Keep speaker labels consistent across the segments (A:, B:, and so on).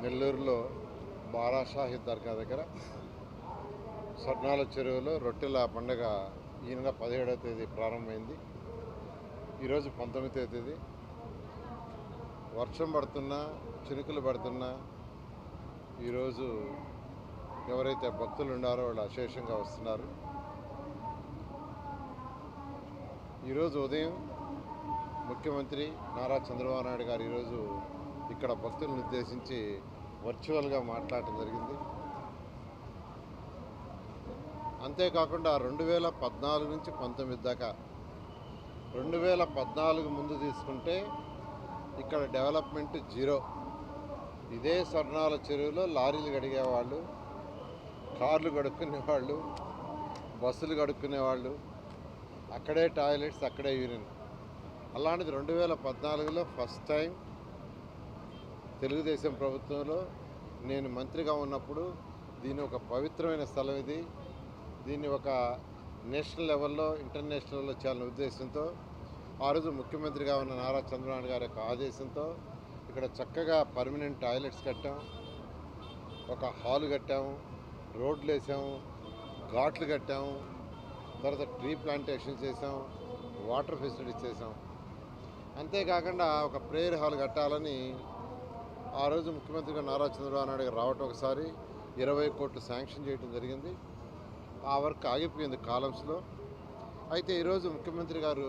A: నెల్లూరులో బారా షాహిద్ దర్గా దగ్గర స్వర్ణాల చెరువులో రొట్టెల పండుగ ఈ నెల 17వ తేదీ ప్రారంభమైంది. ఈరోజు 19వ తేదీ. వర్షం పడుతున్నా, చినుకులు పడుతున్నా ఈరోజు ఎవరైతే భక్తులు ఉన్నారో వాళ్ళు అశేషంగా వస్తున్నారు. ఈరోజు ఉదయం ముఖ్యమంత్రి నారా చంద్రబాబు నాయుడు గారు ఈరోజు ఇక్కడ భక్తులను ఉద్దేశించి వర్చువల్గా మాట్లాడటం జరిగింది. అంతేకాకుండా 2014 నుంచి 19 దాకా 2014 ముందు తీసుకుంటే ఇక్కడ డెవలప్మెంట్ జీరో. ఇదే స్వర్ణాల చెరువులో లారీలు కడిగేవాళ్ళు, కార్లు కడుక్కునేవాళ్ళు, బస్సులు కడుక్కునేవాళ్ళు, అక్కడే టాయిలెట్స్, అక్కడే యూరిన్. అలాంటిది 2014లో ఫస్ట్ టైం తెలుగుదేశం ప్రభుత్వంలో నేను మంత్రిగా ఉన్నప్పుడు దీన్ని ఒక పవిత్రమైన స్థలం ఇది, దీన్ని ఒక నేషనల్ లెవెల్లో, ఇంటర్నేషనల్ లెవెల్లో చేయాలనే ఉద్దేశంతో ఆ రోజు ముఖ్యమంత్రిగా ఉన్న నారా చంద్రబాబు గారి యొక్క ఆదేశంతో ఇక్కడ చక్కగా పర్మనెంట్ టాయిలెట్స్ కట్టాం, ఒక హాల్ కట్టాము, రోడ్లు వేసాము, ఘాట్లు కట్టాము, తర్వాత ట్రీ ప్లాంటేషన్ చేసాం, వాటర్ ఫెసిలిటీస్ చేసాం. అంతేకాకుండా ఒక ప్రేయర్ హాల్ కట్టాలని ఆ రోజు ముఖ్యమంత్రిగా నారా చంద్రబాబు నాయుడు గారు రావటం, ఒకసారి 20 కోట్లు శాంక్షన్ చేయడం జరిగింది. ఆ వర్క్ ఆగిపోయింది కాలమ్స్లో. అయితే ఈరోజు ముఖ్యమంత్రి గారు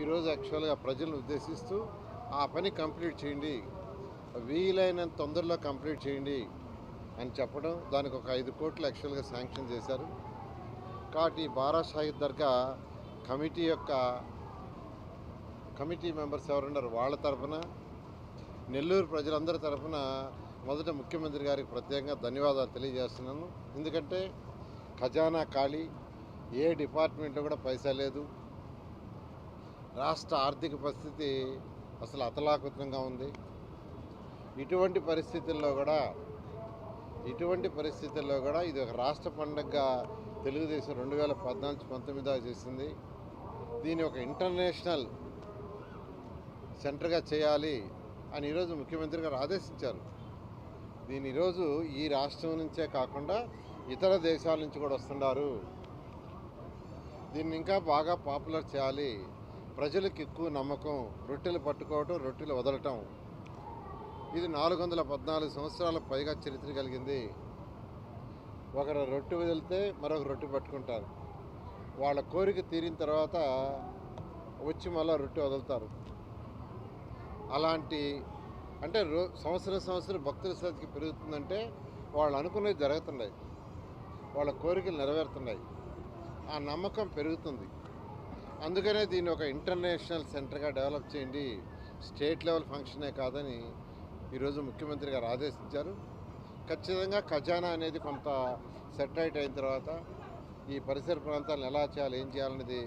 A: ఈరోజు యాక్చువల్గా ప్రజలను ఉద్దేశిస్తూ ఆ పని కంప్లీట్ చేయండి, వీలైనంత తొందరలో కంప్లీట్ చేయండి అని చెప్పడం, దానికి ఒక 5 కోట్లు యాక్చువల్గా శాంక్షన్ చేశారు. కాబట్టి బారా షాహిద్ దర్గా కమిటీ మెంబర్స్ ఎవరున్నారు వాళ్ళ తరఫున, నెల్లూరు ప్రజలందరి తరఫున మొదట ముఖ్యమంత్రి గారికి ప్రత్యేకంగా ధన్యవాదాలు తెలియజేస్తున్నాను. ఎందుకంటే ఖజానా ఖాళీ, ఏ డిపార్ట్మెంట్లో కూడా పైసా లేదు, రాష్ట్ర ఆర్థిక పరిస్థితి అసలు అతలాకుతలంగా ఉంది. ఇటువంటి పరిస్థితుల్లో కూడా ఇది ఒక రాష్ట్ర పండుగగా తెలుగుదేశం 2014-19 దాకా చేసింది. దీన్ని ఒక ఇంటర్నేషనల్ సెంటర్గా చేయాలి అని ఈరోజు ముఖ్యమంత్రి గారు ఆదేశించారు. దీని ఈరోజు ఈ రాష్ట్రం నుంచే కాకుండా ఇతర దేశాల నుంచి కూడా వస్తున్నారు. దీన్ని ఇంకా బాగా పాపులర్ చేయాలి, ప్రజలకు ఎక్కువ నమ్మకం, రొట్టెలు పట్టుకోవటం, రొట్టెలు వదలటం. ఇది 414 సంవత్సరాల పైగా చరిత్ర కలిగింది. ఒకరు రొట్టె వదిలితే మరొక రొట్టె పట్టుకుంటారు. వాళ్ళ కోరిక తీరిన తర్వాత వచ్చి మళ్ళీ రొట్టె వదులుతారు. అలాంటి అంటే సంవత్సరం భక్తుల సంఖ్య పెరుగుతుందంటే వాళ్ళు అనుకునేవి జరుగుతున్నాయి, వాళ్ళ కోరికలు నెరవేరుతున్నాయి, ఆ నమ్మకం పెరుగుతుంది. అందుకనే దీన్ని ఒక ఇంటర్నేషనల్ సెంటర్గా డెవలప్ చేయండి, స్టేట్ లెవెల్ ఫంక్షనే కాదని ఈరోజు ముఖ్యమంత్రి గారు ఆదేశించారు. ఖచ్చితంగా ఖజానా అనేది కొంత సెటిలైట్ అయిన తర్వాత ఈ పరిసర ప్రాంతాలను ఎలా చేయాలి, ఏం చేయాలనేది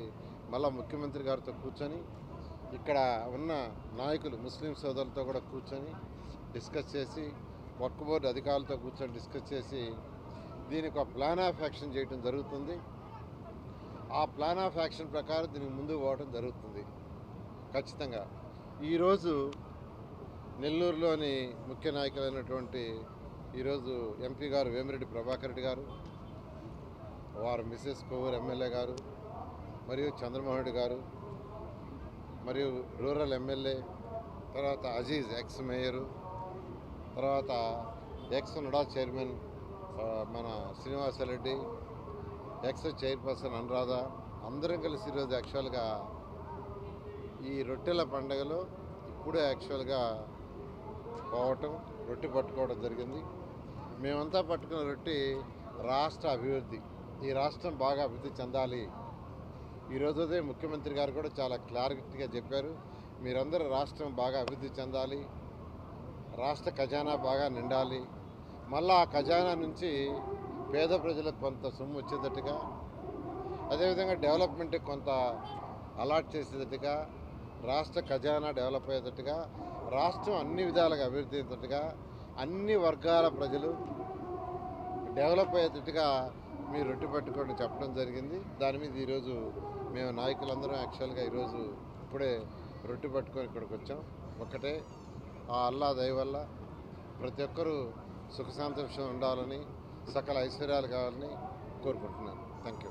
A: మళ్ళీ ముఖ్యమంత్రి గారితో కూర్చొని, ఇక్కడ ఉన్న నాయకులు ముస్లిం సోదరులతో కూడా కూర్చొని డిస్కస్ చేసి, వక్ఫ్ బోర్డు అధికారులతో కూర్చొని డిస్కస్ చేసి దీనికి ఒక ప్లాన్ ఆఫ్ యాక్షన్ చేయడం జరుగుతుంది. ఆ ప్లాన్ ఆఫ్ యాక్షన్ ప్రకారం దీనికి ముందుకు పోవడం జరుగుతుంది. ఖచ్చితంగా ఈరోజు నెల్లూరులోని ముఖ్య నాయకులైనటువంటి ఈరోజు ఎంపీ గారు వేమిరెడ్డి ప్రభాకర్ రెడ్డి గారు, వారు మిసెస్ కొవ్వూరు ఎమ్మెల్యే గారు, మరియు చంద్రమోహన్ రెడ్డి గారు, మరియు రూరల్ ఎమ్మెల్యే, తర్వాత అజీజ్ ఎక్స్ మేయరు, తర్వాత ఎక్స్ నుడా చైర్మన్ మన శ్రీనివాసరెడ్డి, ఎక్స్ చైర్పర్సన్ అనురాధ, అందరం కలిసి ఈరోజు యాక్చువల్గా ఈ రొట్టెల పండుగలో ఇప్పుడే యాక్చువల్గా పోవటం, రొట్టె పట్టుకోవడం జరిగింది. మేమంతా పట్టుకున్న రొట్టె రాష్ట్ర అభివృద్ధి, ఈ రాష్ట్రం బాగా అభివృద్ధి చెందాలి. ఈరోజు ముఖ్యమంత్రి గారు కూడా చాలా క్లారిటీగా చెప్పారు, మీరందరూ రాష్ట్రం బాగా అభివృద్ధి చెందాలి, రాష్ట్ర ఖజానా బాగా నిండాలి, మళ్ళీ ఆ ఖజానా నుంచి పేద ప్రజలకు కొంత సొమ్ము వచ్చేటట్టుగా, అదేవిధంగా డెవలప్మెంట్కి కొంత అలాట్ చేసేటట్టుగా, రాష్ట్ర ఖజానా డెవలప్ అయ్యేటట్టుగా, రాష్ట్రం అన్ని విధాలుగా అభివృద్ధి అయ్యేటట్టుగా, అన్ని వర్గాల ప్రజలు డెవలప్ అయ్యేటట్టుగా మీరు రొట్టె పట్టుకోండి చెప్పడం జరిగింది. దాని మీద ఈరోజు మేము నాయకులందరం యాక్చువల్గా ఈరోజు ఇప్పుడే రొట్టె పట్టుకొని ఇక్కడికి వచ్చాం. ఒకటే ఆ అల్లా దయ వల్ల ప్రతి ఒక్కరూ సుఖశాంతి విషయం ఉండాలని, సకల ఐశ్వర్యాలు కావాలని కోరుకుంటున్నాను. Thank you.